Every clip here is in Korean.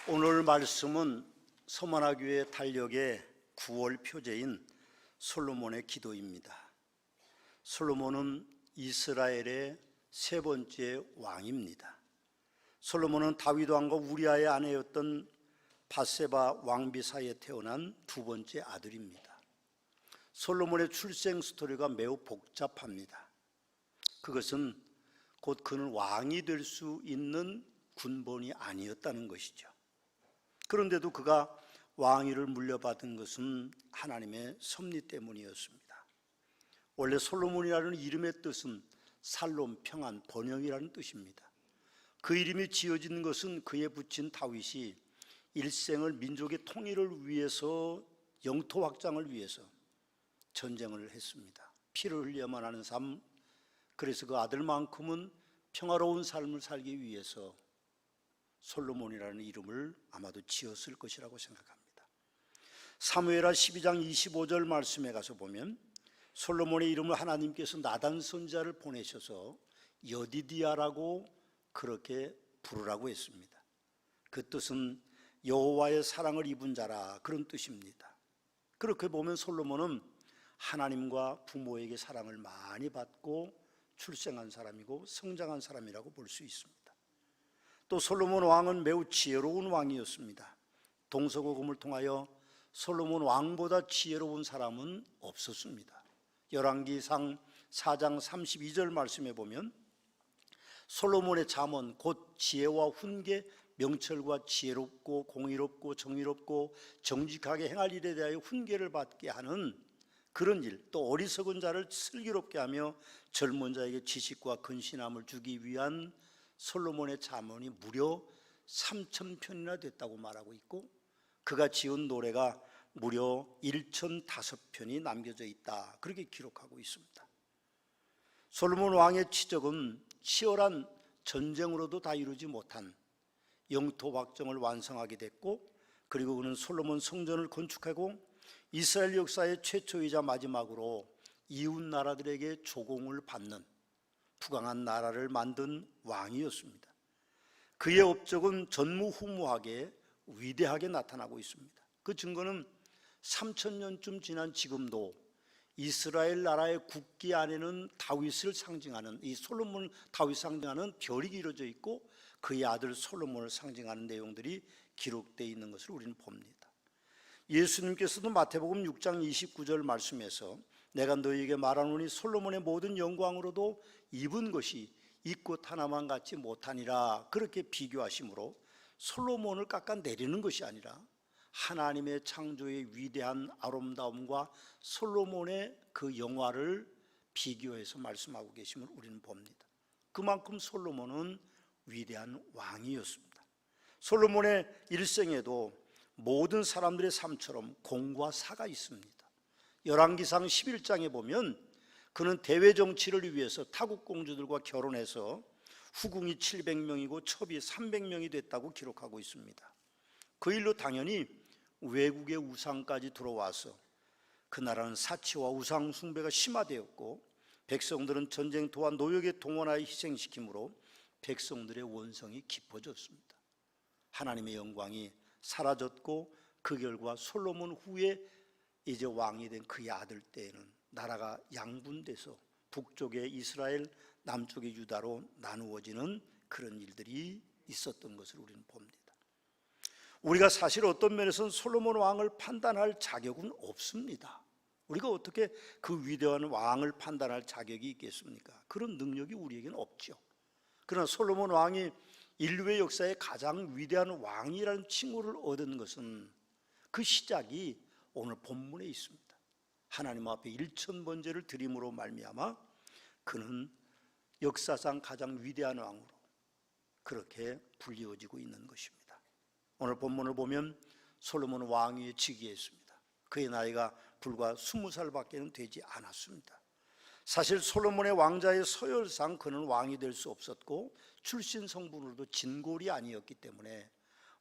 오늘 말씀은 서만화교회 달력의 9월 표제인 솔로몬의 기도입니다. 솔로몬은 이스라엘의 세 번째 왕입니다. 솔로몬은 다윗 왕과 우리아의 아내였던 밧세바 왕비 사이에 태어난 두 번째 아들입니다. 솔로몬의 출생 스토리가 매우 복잡합니다. 그것은 곧 그는 왕이 될 수 있는 군번이 아니었다는 것이죠. 그런데도 그가 왕위를 물려받은 것은 하나님의 섭리 때문이었습니다. 원래 솔로몬이라는 이름의 뜻은 살롬, 평안, 번영이라는 뜻입니다. 그 이름이 지어진 것은 그에 붙인 다윗이 일생을 민족의 통일을 위해서, 영토 확장을 위해서 전쟁을 했습니다. 피를 흘려야만 하는 삶, 그래서 그 아들만큼은 평화로운 삶을 살기 위해서 솔로몬이라는 이름을 아마도 지었을 것이라고 생각합니다. 사무엘하 12장 25절 말씀에 가서 보면 솔로몬의 이름을 하나님께서 나단 선지자를 보내셔서 여디디아라고 그렇게 부르라고 했습니다. 그 뜻은 여호와의 사랑을 입은 자라, 그런 뜻입니다. 그렇게 보면 솔로몬은 하나님과 부모에게 사랑을 많이 받고 출생한 사람이고 성장한 사람이라고 볼 수 있습니다. 또 솔로몬 왕은 매우 지혜로운 왕이었습니다. 동서고금을 통하여 솔로몬 왕보다 지혜로운 사람은 없었습니다. 열왕기상 4장 32절 말씀에 보면 솔로몬의 잠언 곧 지혜와 훈계, 명철과 지혜롭고 공의롭고 정의롭고 정직하게 행할 일에 대하여 훈계를 받게 하는 그런 일, 또 어리석은 자를 슬기롭게 하며 젊은 자에게 지식과 근신함을 주기 위한 솔로몬의 잠언이 무려 3,000편이나 됐다고 말하고 있고, 그가 지은 노래가 무려 1,005편이 남겨져 있다, 그렇게 기록하고 있습니다. 솔로몬 왕의 치적은 치열한 전쟁으로도 다 이루지 못한 영토 확정을 완성하게 됐고, 그리고 그는 솔로몬 성전을 건축하고 이스라엘 역사의 최초이자 마지막으로 이웃 나라들에게 조공을 받는 부강한 나라를 만든 왕이었습니다. 그의 업적은 전무후무하게 위대하게 나타나고 있습니다. 그 증거는 3,000년쯤 지난 지금도 이스라엘 나라의 국기 안에는 다윗을 상징하는, 이 솔로몬 다윗 상징하는 별이 그려져 있고 그의 아들 솔로몬을 상징하는 내용들이 기록되어 있는 것을 우리는 봅니다. 예수님께서도 마태복음 6장 29절 말씀에서 내가 너희에게 말하노니 솔로몬의 모든 영광으로도 입은 것이 이 꽃 하나만 갖지 못하니라, 그렇게 비교하심으로 솔로몬을 깎아내리는 것이 아니라 하나님의 창조의 위대한 아름다움과 솔로몬의 그 영화를 비교해서 말씀하고 계심을 우리는 봅니다. 그만큼 솔로몬은 위대한 왕이었습니다. 솔로몬의 일생에도 모든 사람들의 삶처럼 공과 사가 있습니다. 열왕기상 11장에 보면 그는 대외 정치를 위해서 타국 공주들과 결혼해서 후궁이 700명이고 첩이 300명이 됐다고 기록하고 있습니다. 그 일로 당연히 외국의 우상까지 들어와서 그 나라는 사치와 우상 숭배가 심화되었고, 백성들은 전쟁터와 노역에 동원하여 희생시키므로 백성들의 원성이 깊어졌습니다. 하나님의 영광이 사라졌고, 그 결과 솔로몬 후에 이제 왕이 된 그의 아들 때에는 나라가 양분돼서 북쪽의 이스라엘, 남쪽의 유다로 나누어지는 그런 일들이 있었던 것을 우리는 봅니다. 우리가 사실 어떤 면에서는 솔로몬 왕을 판단할 자격은 없습니다. 우리가 어떻게 그 위대한 왕을 판단할 자격이 있겠습니까? 그런 능력이 우리에게는 없죠. 그러나 솔로몬 왕이 인류의 역사에 가장 위대한 왕이라는 칭호를 얻은 것은 그 시작이 오늘 본문에 있습니다. 하나님 앞에 1,000번제를 드림으로 말미암아 그는 역사상 가장 위대한 왕으로 그렇게 불리워지고 있는 것입니다. 오늘 본문을 보면 솔로몬은 왕위에 즉위했습니다. 그의 나이가 불과 20살밖에 되지 않았습니다. 사실 솔로몬의 왕자의 서열상 그는 왕이 될 수 없었고 출신 성분으로도 진골이 아니었기 때문에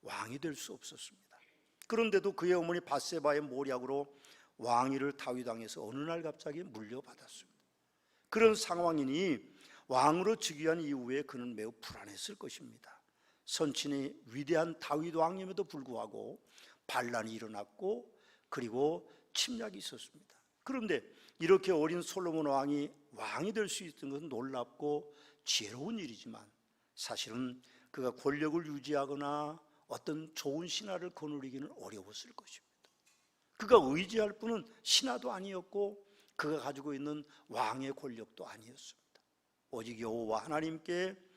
왕이 될 수 없었습니다. 그런데도 그의 어머니 밧세바의 모략으로 왕위를 다윗 왕에서 어느 날 갑자기 물려받았습니다. 그런 상황이니 왕으로 즉위한 이후에 그는 매우 불안했을 것입니다. 선친이 위대한 다윗 왕임에도 불구하고 반란이 일어났고 그리고 침략이 있었습니다. 그런데 이렇게 어린 솔로몬 왕이 될 수 있던 것은 놀랍고 지혜로운 일이지만 사실은 그가 권력을 유지하거나 어떤 좋은 신하를 거느리기는 어려웠을 것입니다. 그가 의지할 분은 신하도 아니었고 그가 가지고 있는 왕의 권력도 아니었습니다. 오직 여호와 하나님께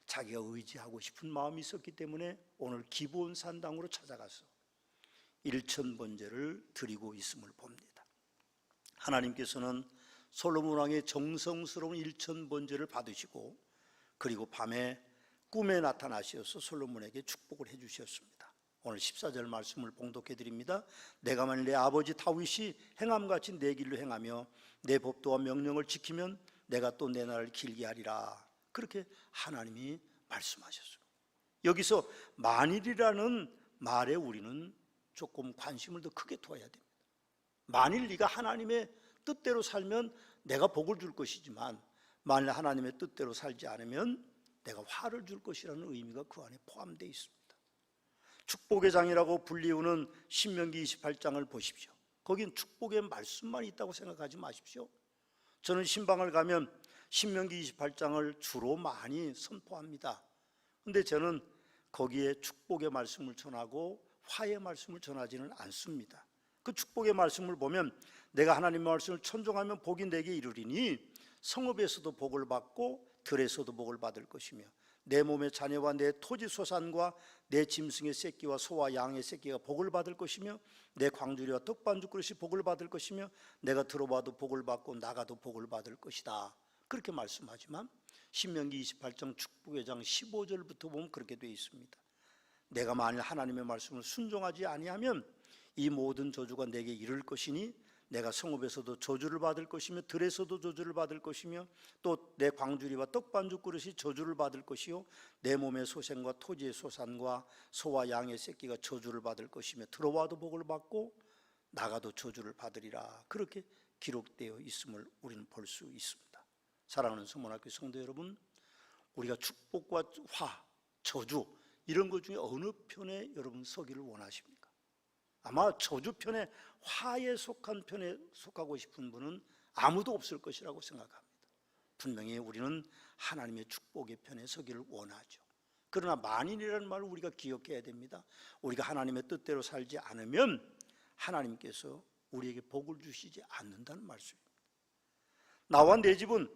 자기가 의지하고 싶은 마음이 있었기 때문에 오늘 기브온 산당으로 찾아가서 일천번제를 드리고 있음을 봅니다. 하나님께서는 솔로몬 왕의 정성스러운 일천번제를 받으시고 그리고 밤에 꿈에 나타나셔서 솔로몬에게 축복을 해주셨습니다. 오늘 14절 말씀을 봉독해 드립니다. 내가 만일 내 아버지 다윗이 행함같이 내 길로 행하며 내 법도와 명령을 지키면 내가 또 내 날을 길게 하리라. 그렇게 하나님이 말씀하셨어요. 여기서 만일이라는 말에 우리는 조금 관심을 더 크게 둬야 됩니다. 만일 네가 하나님의 뜻대로 살면 내가 복을 줄 것이지만 만일 하나님의 뜻대로 살지 않으면 내가 화를 줄 것이라는 의미가 그 안에 포함되어 있습니다. 축복의 장이라고 불리우는 신명기 28장을 보십시오. 거긴 축복의 말씀만 있다고 생각하지 마십시오. 저는 신방을 가면 신명기 28장을 주로 많이 선포합니다. 근데 저는 거기에 축복의 말씀을 전하고 화의 말씀을 전하지는 않습니다. 그 축복의 말씀을 보면 내가 하나님의 말씀을 천종하면 복이 내게 이르리니 성읍에서도 복을 받고 들에서도 복을 받을 것이며 내 몸의 자녀와 내 토지 소산과 내 짐승의 새끼와 소와 양의 새끼가 복을 받을 것이며 내 광주리와 떡반죽 그릇이 복을 받을 것이며 내가 들어봐도 복을 받고 나가도 복을 받을 것이다. 그렇게 말씀하지만 신명기 28장 축복의 장 15절부터 보면 그렇게 되어 있습니다. 내가 만일 하나님의 말씀을 순종하지 아니하면 이 모든 저주가 내게 이를 것이니 내가 성읍에서도 저주를 받을 것이며 들에서도 저주를 받을 것이며 또 내 광주리와 떡반죽 그릇이 저주를 받을 것이요 내 몸의 소생과 토지의 소산과 소와 양의 새끼가 저주를 받을 것이며 들어와도 복을 받고 나가도 저주를 받으리라. 그렇게 기록되어 있음을 우리는 볼 수 있습니다. 사랑하는 성문학교 성도 여러분, 우리가 축복과 화, 저주 이런 것 중에 어느 편에 여러분 서기를 원하십니까? 아마 저주편에 화에 속한 편에 속하고 싶은 분은 아무도 없을 것이라고 생각합니다. 분명히 우리는 하나님의 축복의 편에 서기를 원하죠. 그러나 만일이라는 말을 우리가 기억해야 됩니다. 우리가 하나님의 뜻대로 살지 않으면 하나님께서 우리에게 복을 주시지 않는다는 말씀입니다. 나와 내 집은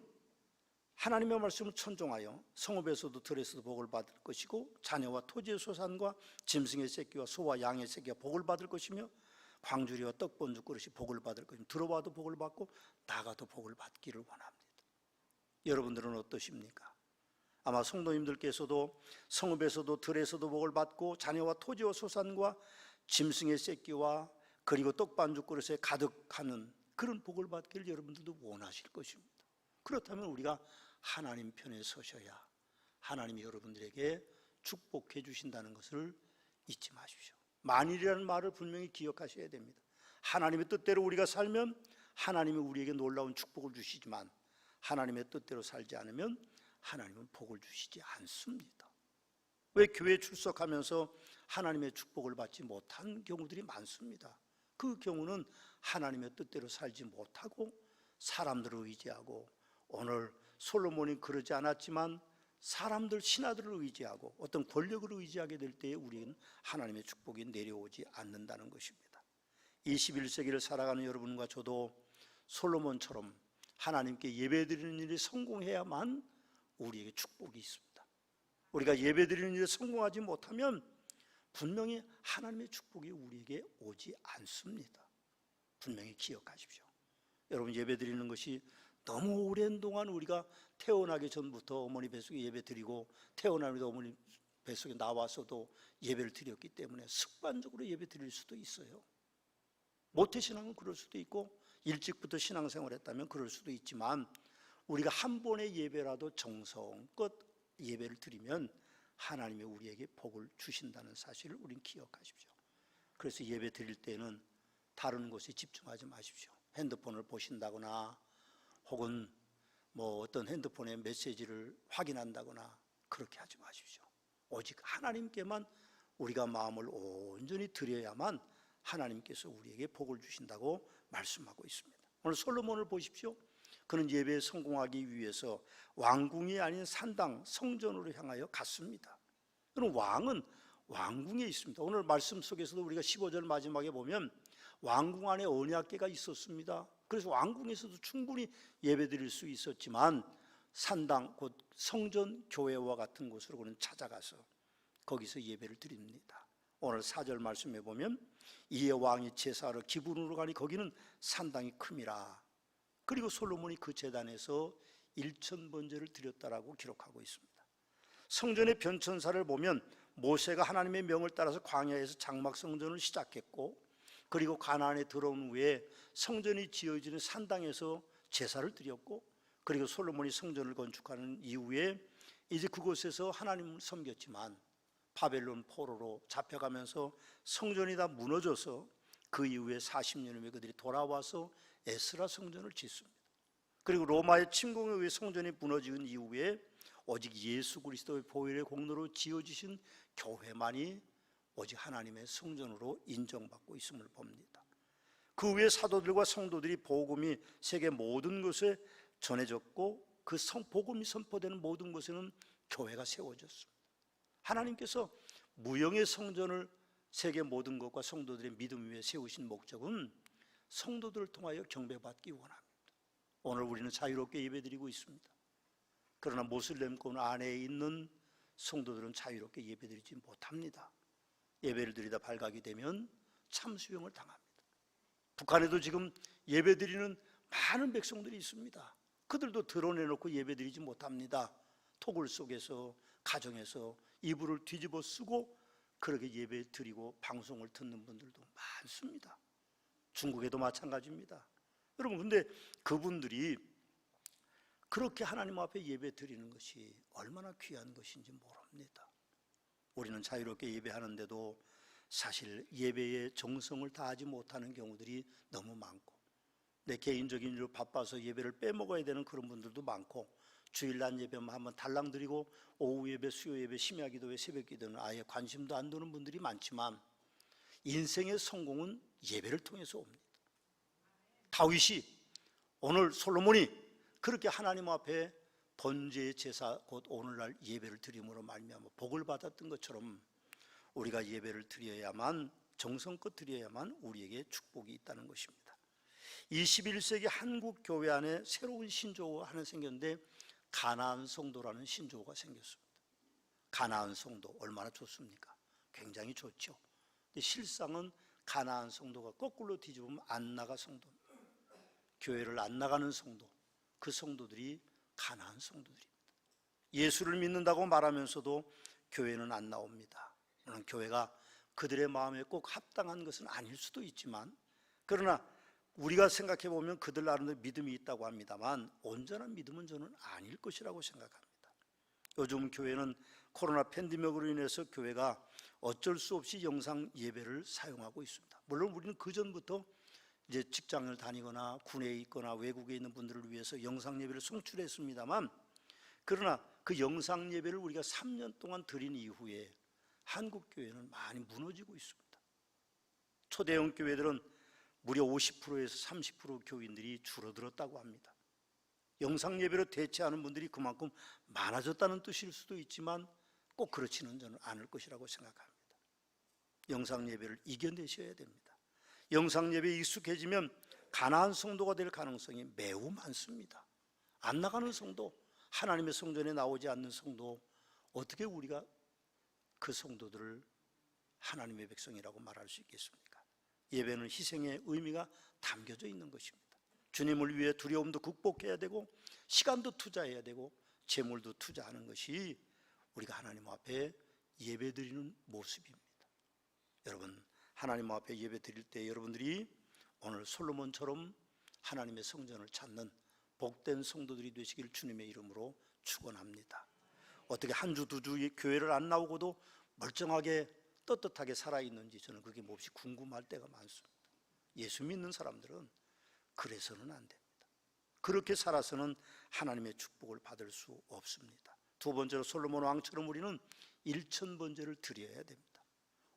하나님의 말씀을 천종하여 성읍에서도 들에서도 복을 받을 것이고 자녀와 토지의 소산과 짐승의 새끼와 소와 양의 새끼가 복을 받을 것이며 광주리와 떡번죽 그릇이 복을 받을 것이며 들어와도 복을 받고 나가도 복을 받기를 원합니다. 여러분들은 어떠십니까? 아마 성도님들께서도 성읍에서도 들에서도 복을 받고 자녀와 토지와 소산과 짐승의 새끼와 그리고 떡반죽 그릇에 가득하는 그런 복을 받기를 여러분들도 원하실 것입니다. 그렇다면 우리가 하나님 편에 서셔야 하나님이 여러분들에게 축복해 주신다는 것을 잊지 마십시오. 만일이라는 말을 분명히 기억하셔야 됩니다. 하나님의 뜻대로 우리가 살면 하나님이 우리에게 놀라운 축복을 주시지만 하나님의 뜻대로 살지 않으면 하나님은 복을 주시지 않습니다. 왜 교회에 출석하면서 하나님의 축복을 받지 못한 경우들이 많습니다. 그 경우는 하나님의 뜻대로 살지 못하고 사람들을 의지하고 오늘 솔로몬이 그러지 않았지만 사람들 신하들을 의지하고 어떤 권력을 의지하게 될 때에 우리는 하나님의 축복이 내려오지 않는다는 것입니다. 21세기를 살아가는 여러분과 저도 솔로몬처럼 하나님께 예배드리는 일이 성공해야만 우리에게 축복이 있습니다. 우리가 예배드리는 일에 성공하지 못하면 분명히 하나님의 축복이 우리에게 오지 않습니다. 분명히 기억하십시오. 여러분, 예배드리는 것이 너무 오랜 동안 우리가 태어나기 전부터 어머니 뱃속에 예배드리고 태어나면서 어머니 뱃속에 나와서도 예배를 드렸기 때문에 습관적으로 예배드릴 수도 있어요. 모태신앙은 그럴 수도 있고 일찍부터 신앙생활을 했다면 그럴 수도 있지만 우리가 한 번의 예배라도 정성껏 예배를 드리면 하나님이 우리에게 복을 주신다는 사실을 우리는 기억하십시오. 그래서 예배 드릴 때는 다른 곳에 집중하지 마십시오. 핸드폰을 보신다거나 혹은 어떤 핸드폰의 메시지를 확인한다거나 그렇게 하지 마십시오. 오직 하나님께만 우리가 마음을 온전히 드려야만 하나님께서 우리에게 복을 주신다고 말씀하고 있습니다. 오늘 솔로몬을 보십시오. 그는 예배에 성공하기 위해서 왕궁이 아닌 산당 성전으로 향하여 갔습니다. 그럼 왕은 왕궁에 있습니다. 오늘 말씀 속에서도 우리가 15절 마지막에 보면 왕궁 안에 언약궤가 있었습니다. 그래서 왕궁에서도 충분히 예배드릴 수 있었지만 산당 곧 성전 교회와 같은 곳으로 그는 찾아가서 거기서 예배를 드립니다. 오늘 4절 말씀에 보면 이에 왕이 제사하러 기브론으로 가니 거기는 산당이 큼이라. 그리고 솔로몬이 그 제단에서 1000번제를 드렸다라고 기록하고 있습니다. 성전의 변천사를 보면 모세가 하나님의 명을 따라서 광야에서 장막 성전을 시작했고, 그리고 가나안에 들어온 후에 성전이 지어지는 산당에서 제사를 드렸고, 그리고 솔로몬이 성전을 건축하는 이후에 이제 그곳에서 하나님을 섬겼지만 바벨론 포로로 잡혀가면서 성전이 다 무너져서 그 이후에 40년 후에 그들이 돌아와서 에스라 성전을 짓습니다. 그리고 로마의 침공에 의해 성전이 무너진 이후에 오직 예수 그리스도의 보혈의 공로로 지어지신 교회만이 오직 하나님의 성전으로 인정받고 있음을 봅니다. 그 후에 사도들과 성도들이 복음이 세계 모든 곳에 전해졌고, 그 복음이 선포되는 모든 곳에는 교회가 세워졌습니다. 하나님께서 무형의 성전을 세계 모든 것과 성도들의 믿음 위에 세우신 목적은 성도들을 통하여 경배받기 원합니다. 오늘 우리는 자유롭게 예배드리고 있습니다. 그러나 모슬렘권 안에 있는 성도들은 자유롭게 예배드리지 못합니다. 예배를 드리다 발각이 되면 참수형을 당합니다. 북한에도 지금 예배드리는 많은 백성들이 있습니다. 그들도 드러내놓고 예배드리지 못합니다. 토굴 속에서, 가정에서 이불을 뒤집어 쓰고 그렇게 예배 드리고 방송을 듣는 분들도 많습니다. 중국에도 마찬가지입니다. 여러분, 근데 그분들이 그렇게 하나님 앞에 예배 드리는 것이 얼마나 귀한 것인지 모릅니다. 우리는 자유롭게 예배하는데도 사실 예배의 정성을 다하지 못하는 경우들이 너무 많고, 내 개인적인 일로 바빠서 예배를 빼먹어야 되는 그런 분들도 많고, 주일날 예배만 한번 달랑 드리고 오후 예배, 수요 예배, 심야 기도회, 새벽 기도는 아예 관심도 안 두는 분들이 많지만 인생의 성공은 예배를 통해서 옵니다. 다윗이, 오늘 솔로몬이 그렇게 하나님 앞에 번제의 제사 곧 오늘날 예배를 드림으로 말미암아 복을 받았던 것처럼 우리가 예배를 드려야만, 정성껏 드려야만 우리에게 축복이 있다는 것입니다. 21세기 한국 교회 안에 새로운 신조어가 하나 생겼는데 가나안 성도라는 신조어가 생겼습니다. 가나안 성도 얼마나 좋습니까? 굉장히 좋죠. 근데 실상은 가나안 성도가 거꾸로 뒤집으면 안 나가 성도입니다. 교회를 안 나가는 성도, 그 성도들이 가나안 성도들입니다. 예수를 믿는다고 말하면서도 교회는 안 나옵니다. 물론 교회가 그들의 마음에 꼭 합당한 것은 아닐 수도 있지만, 그러나 우리가 생각해 보면 그들 나름대로 믿음이 있다고 합니다만 온전한 믿음은 저는 아닐 것이라고 생각합니다. 요즘 교회는 코로나 팬데믹으로 인해서 교회가 어쩔 수 없이 영상 예배를 사용하고 있습니다. 물론 우리는 그 전부터 이제 직장을 다니거나 군에 있거나 외국에 있는 분들을 위해서 영상 예배를 송출했습니다만, 그러나 그 영상 예배를 우리가 3년 동안 드린 이후에 한국 교회는 많이 무너지고 있습니다. 초대형 교회들은 무려 50%에서 30% 교인들이 줄어들었다고 합니다. 영상 예배로 대체하는 분들이 그만큼 많아졌다는 뜻일 수도 있지만 꼭 그렇지는 저는 않을 것이라고 생각합니다. 영상 예배를 이겨내셔야 됩니다. 영상 예배에 익숙해지면 가나안 성도가 될 가능성이 매우 많습니다. 안 나가는 성도, 하나님의 성전에 나오지 않는 성도, 어떻게 우리가 그 성도들을 하나님의 백성이라고 말할 수 있겠습니까? 예배는 희생의 의미가 담겨져 있는 것입니다. 주님을 위해 두려움도 극복해야 되고 시간도 투자해야 되고 재물도 투자하는 것이 우리가 하나님 앞에 예배드리는 모습입니다. 여러분, 하나님 앞에 예배드릴 때 여러분들이 오늘 솔로몬처럼 하나님의 성전을 찾는 복된 성도들이 되시길 주님의 이름으로 축원합니다. 어떻게 한 주, 두 주 교회를 안 나오고도 멀쩡하게 떳떳하게 살아있는지 저는 그게 몹시 궁금할 때가 많습니다. 예수 믿는 사람들은 그래서는 안 됩니다. 그렇게 살아서는 하나님의 축복을 받을 수 없습니다. 두 번째로 솔로몬 왕처럼 우리는 1000번제를 드려야 됩니다.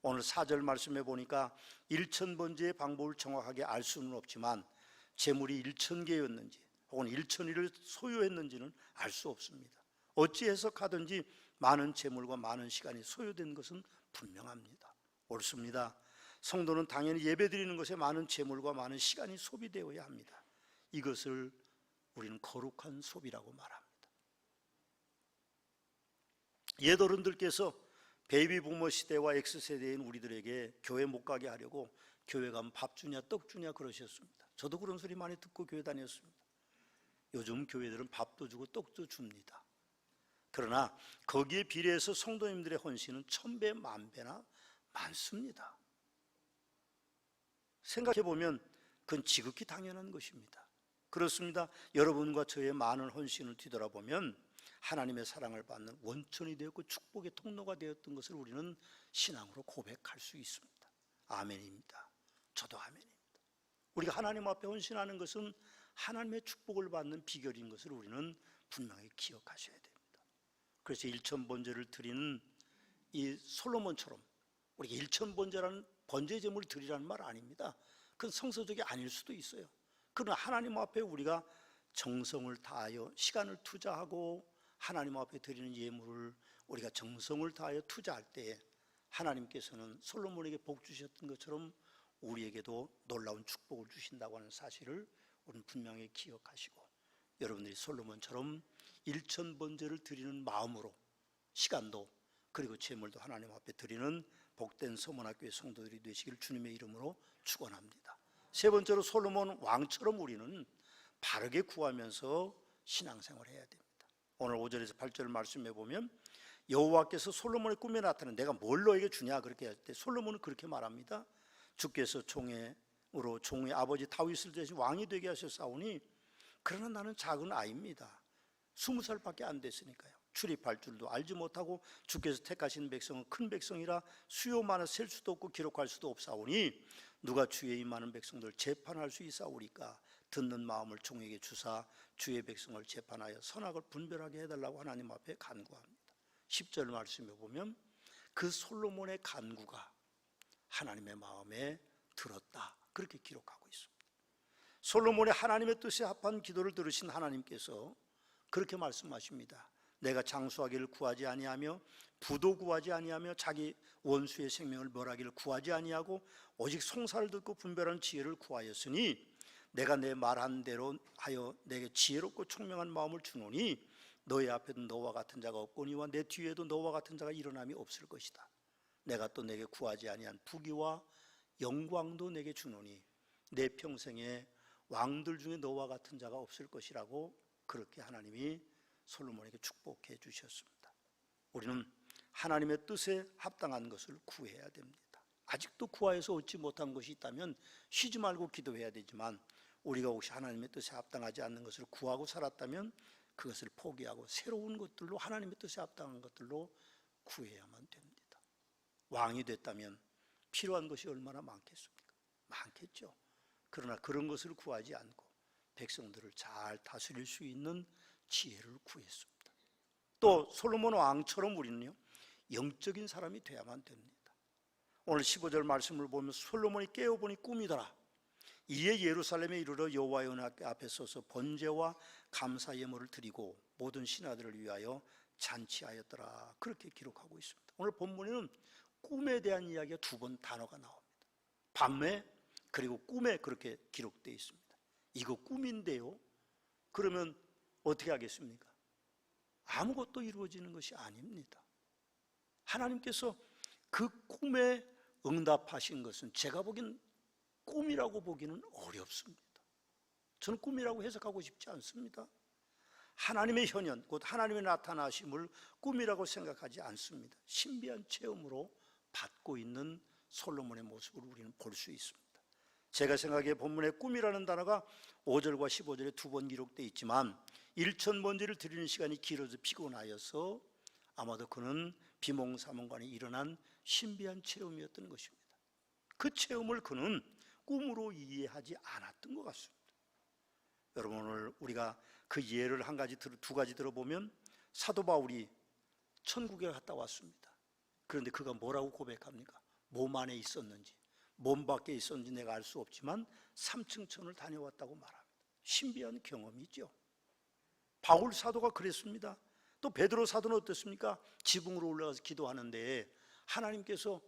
오늘 4절 말씀해 보니까 1000번제의 방법을 정확하게 알 수는 없지만 제물이 1000개였는지 혹은 1000일을 소요했는지는 알 수 없습니다. 어찌 해석하든지 많은 제물과 많은 시간이 소요된 것은 분명합니다. 옳습니다. 성도는 당연히 예배드리는 것에 많은 제물과 많은 시간이 소비되어야 합니다. 이것을 우리는 거룩한 소비라고 말합니다. 옛 어른들께서 베이비 부머 시대와 X세대인 우리들에게 교회 못 가게 하려고 교회 가면 밥 주냐 떡 주냐 그러셨습니다. 저도 그런 소리 많이 듣고 교회 다녔습니다. 요즘 교회들은 밥도 주고 떡도 줍니다. 그러나 거기에 비례해서 성도님들의 헌신은 1000배 만배나 많습니다. 생각해보면 그건 지극히 당연한 것입니다. 그렇습니다. 여러분과 저의 많은 헌신을 뒤돌아보면 하나님의 사랑을 받는 원천이 되었고 축복의 통로가 되었던 것을 우리는 신앙으로 고백할 수 있습니다. 아멘입니다. 저도 아멘입니다. 우리가 하나님 앞에 헌신하는 것은 하나님의 축복을 받는 비결인 것을 우리는 분명히 기억하셔야 됩니다. 그래서 1000번제를 드리는 이 솔로몬처럼 우리가 1000번제라는 번제 제물을 드리라는 말 아닙니다. 그건 성서적이 아닐 수도 있어요. 그러나 하나님 앞에 우리가 정성을 다하여 시간을 투자하고 하나님 앞에 드리는 예물을 우리가 정성을 다하여 투자할 때에 하나님께서는 솔로몬에게 복 주셨던 것처럼 우리에게도 놀라운 축복을 주신다고 하는 사실을 우리는 분명히 기억하시고 여러분들이 솔로몬처럼 1000번제를 드리는 마음으로 시간도 그리고 재물도 하나님 앞에 드리는 복된 서문학교의 성도들이 되시길 주님의 이름으로 축원합니다. 세 번째로 솔로몬 왕처럼 우리는 바르게 구하면서 신앙생활을 해야 됩니다. 오늘 5절에서 8절 말씀해 보면 여호와께서 솔로몬의 꿈에 나타나 내가 뭘 너에게 주냐 그렇게 할 때 솔로몬은 그렇게 말합니다. 주께서 종으로 종의 아버지 다윗을 대신 왕이 되게 하셨사오니 그러나 나는 작은 아이입니다. 20살밖에 안 됐으니까요. 출입할 줄도 알지 못하고 주께서 택하신 백성은 큰 백성이라 수요 많아 셀 수도 없고 기록할 수도 없사오니 누가 주의 이 많은 백성들 재판할 수 있사오리까. 듣는 마음을 종에게 주사 주의 백성을 재판하여 선악을 분별하게 해달라고 하나님 앞에 간구합니다. 10절 말씀에 보면 그 솔로몬의 간구가 하나님의 마음에 들었다 그렇게 기록하고 있습니다. 솔로몬의 하나님의 뜻에 합한 기도를 들으신 하나님께서 그렇게 말씀하십니다. 내가 장수하기를 구하지 아니하며 부도 구하지 아니하며 자기 원수의 생명을 멸하기를 구하지 아니하고 오직 송사를 듣고 분별하는 지혜를 구하였으니 내가 내 말한 대로 하여 내게 지혜롭고 총명한 마음을 주노니 너의 앞에도 너와 같은 자가 없거니와 내 뒤에도 너와 같은 자가 일어남이 없을 것이다. 내가 또 내게 구하지 아니한 부귀와 영광도 내게 주노니 내 평생에 왕들 중에 너와 같은 자가 없을 것이라고 그렇게 하나님이 솔로몬에게 축복해 주셨습니다. 우리는 하나님의 뜻에 합당한 것을 구해야 됩니다. 아직도 구하여서 얻지 못한 것이 있다면 쉬지 말고 기도해야 되지만 우리가 혹시 하나님의 뜻에 합당하지 않는 것을 구하고 살았다면 그것을 포기하고 새로운 것들로 하나님의 뜻에 합당한 것들로 구해야만 됩니다. 왕이 됐다면 필요한 것이 얼마나 많겠습니까? 많겠죠. 그러나 그런 것을 구하지 않고 백성들을 잘 다스릴 수 있는 지혜를 구했습니다. 또 솔로몬 왕처럼 우리는요 영적인 사람이 돼야만 됩니다. 오늘 15절 말씀을 보면 솔로몬이 깨어보니 꿈이더라. 이에 예루살렘에 이르러 여호와의 언약 앞에 서서 번제와 감사 예물을 드리고 모든 신하들을 위하여 잔치하였더라 그렇게 기록하고 있습니다. 오늘 본문에는 꿈에 대한 이야기가 2번 단어가 나옵니다. 밤에 그리고 꿈에 그렇게 기록되어 있습니다. 이거 꿈인데요 그러면 어떻게 하겠습니까? 아무것도 이루어지는 것이 아닙니다. 하나님께서 그 꿈에 응답하신 것은 제가 보기엔 꿈이라고 보기는 어렵습니다. 저는 꿈이라고 해석하고 싶지 않습니다. 하나님의 현현, 곧 하나님의 나타나심을 꿈이라고 생각하지 않습니다. 신비한 체험으로 받고 있는 솔로몬의 모습을 우리는 볼 수 있습니다. 제가 생각해 본문에 꿈이라는 단어가 5절과 15절에 2번 기록되어 있지만 1000번제를 드리는 시간이 길어져 피곤하여서 아마도 그는 비몽사몽간에 일어난 신비한 체험이었던 것입니다. 그 체험을 그는 꿈으로 이해하지 않았던 것 같습니다. 여러분 오늘 우리가 그 예를 두 가지 들어보면 사도 바울이 천국에 갔다 왔습니다. 그런데 그가 뭐라고 고백합니까? 몸 안에 있었는지 몸 밖에 있었는지 내가 알 수 없지만 3층 천을 다녀왔다고 말합니다. 신비한 경험이죠. 바울 사도가 그랬습니다. 또 베드로 사도는 어떻습니까? 지붕으로 올라가서 기도하는데 하나님께서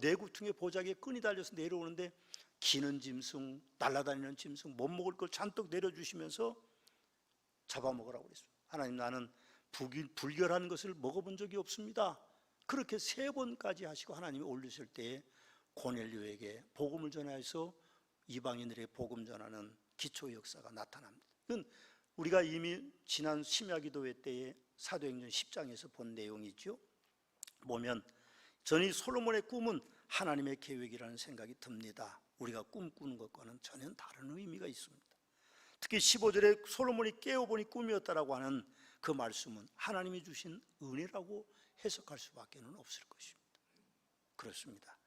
내구퉁에 보자기에 끈이 달려서 내려오는데 기는 짐승, 날아다니는 짐승, 못 먹을 걸 잔뜩 내려주시면서 잡아먹으라고 그랬습니다. 하나님, 나는 불결한 것을 먹어본 적이 없습니다. 그렇게 3번까지 하시고 하나님이 올리실 때에 고넬료에게 복음을 전하여서 이방인들에게 복음 전하는 기초 역사가 나타납니다. 이건 우리가 이미 지난 심야기도회 때에 사도행전 10장에서 본 내용이죠. 보면 전이 솔로몬의 꿈은 하나님의 계획이라는 생각이 듭니다. 우리가 꿈꾸는 것과는 전혀 다른 의미가 있습니다. 특히 15절에 솔로몬이 깨어보니 꿈이었다라고 하는 그 말씀은 하나님이 주신 은혜라고 해석할 수밖에 없을 것입니다. 그렇습니다.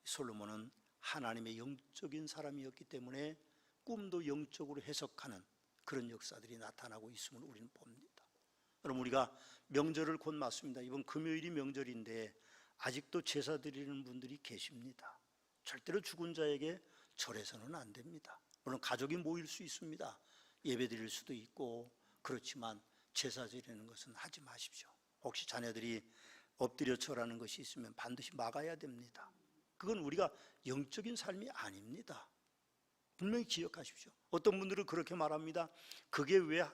솔로몬은 하나님의 영적인 사람이었기 때문에 꿈도 영적으로 해석하는 그런 역사들이 나타나고 있음을 우리는 봅니다. 그럼 우리가 명절을 곧 맞습니다. 이번 금요일이 명절인데 아직도 제사 드리는 분들이 계십니다. 절대로 죽은 자에게 절해서는 안 됩니다. 물론 가족이 모일 수 있습니다. 예배 드릴 수도 있고 그렇지만 제사 드리는 것은 하지 마십시오. 혹시 자녀들이 엎드려 절하는 것이 있으면 반드시 막아야 됩니다. 그건 우리가 영적인 삶이 아닙니다. 분명히 기억하십시오. 어떤 분들은 그렇게 말합니다. 그게 왜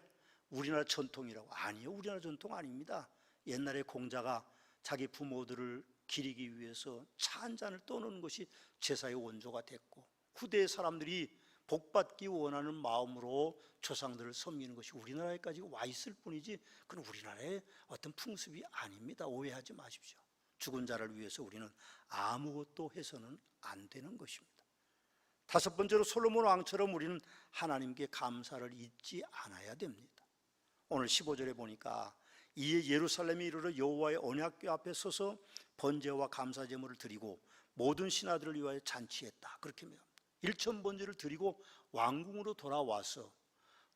우리나라 전통이라고. 아니요, 우리나라 전통 아닙니다. 옛날에 공자가 자기 부모들을 기리기 위해서 차 한 잔을 떠놓는 것이 제사의 원조가 됐고, 후대의 사람들이 복받기 원하는 마음으로 조상들을 섬기는 것이 우리나라에까지 와 있을 뿐이지 그건 우리나라의 어떤 풍습이 아닙니다. 오해하지 마십시오. 죽은 자를 위해서 우리는 아무것도 해서는 안 되는 것입니다. 5번째로 솔로몬 왕처럼 우리는 하나님께 감사를 잊지 않아야 됩니다. 오늘 15절에 보니까 이에 예루살렘에 이르러 여호와의 언약궤 앞에 서서 번제와 감사 제물을 드리고 모든 신하들을 위하여 잔치했다. 그렇게 말합니다. 1000번제를 드리고 왕궁으로 돌아와서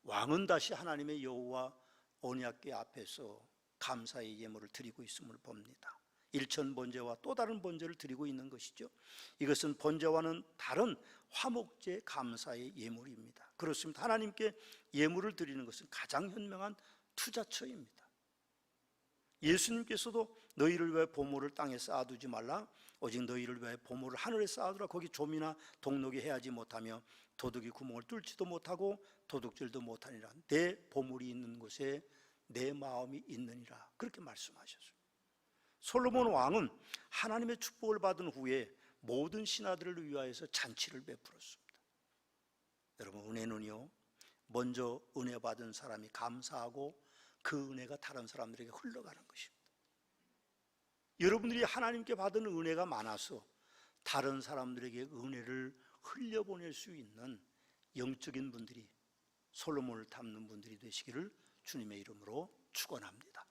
왕은 다시 하나님의 여호와 언약궤 앞에서 감사의 예물을 드리고 있음을 봅니다. 1000번제와 또 다른 번제를 드리고 있는 것이죠. 이것은 번제와는 다른 화목제 감사의 예물입니다. 그렇습니다. 하나님께 예물을 드리는 것은 가장 현명한 투자처입니다. 예수님께서도 너희를 위하여 보물을 땅에 쌓아두지 말라, 오직 너희를 위하여 보물을 하늘에 쌓아두라. 거기 좀이나 동록이 해하지 못하며 도둑이 구멍을 뚫지도 못하고 도둑질도 못하니라. 내 보물이 있는 곳에 내 마음이 있느니라. 그렇게 말씀하셨습니다. 솔로몬 왕은 하나님의 축복을 받은 후에 모든 신하들을 위하여서 잔치를 베풀었습니다. 여러분, 은혜는요, 먼저 은혜 받은 사람이 감사하고 그 은혜가 다른 사람들에게 흘러가는 것입니다. 여러분들이 하나님께 받은 은혜가 많아서 다른 사람들에게 은혜를 흘려보낼 수 있는 영적인 분들이, 솔로몬을 닮는 분들이 되시기를 주님의 이름으로 축원합니다.